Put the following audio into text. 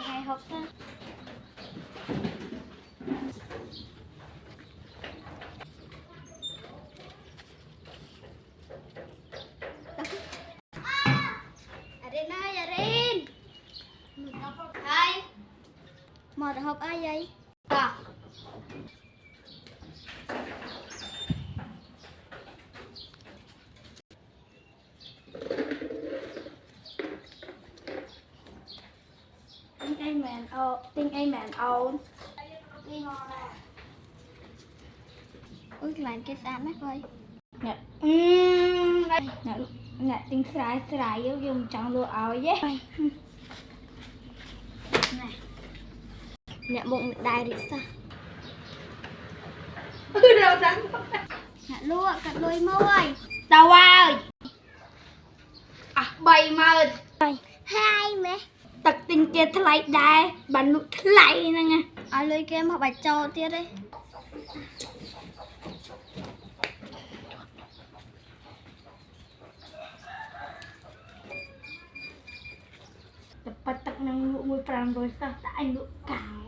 ngày học ra Arin ơi Arin hai mà học ai vậy à tiếng Anh mẹ ồn đi ngon nè ui làm cái sao mắt ơi nè nè tiếng sải dùng trong lụa áo vậy này nè bụng đài đi sao đâu rắn nè lụa cắt đôi môi tao ơi à bay mà hai mẹ tật tình kia thay đai bạn nụ thay nè nghe à lưới kia mà bạch cho tiết đi tập tật năng nụ mùi phàm rồi sao tại anh nụ cả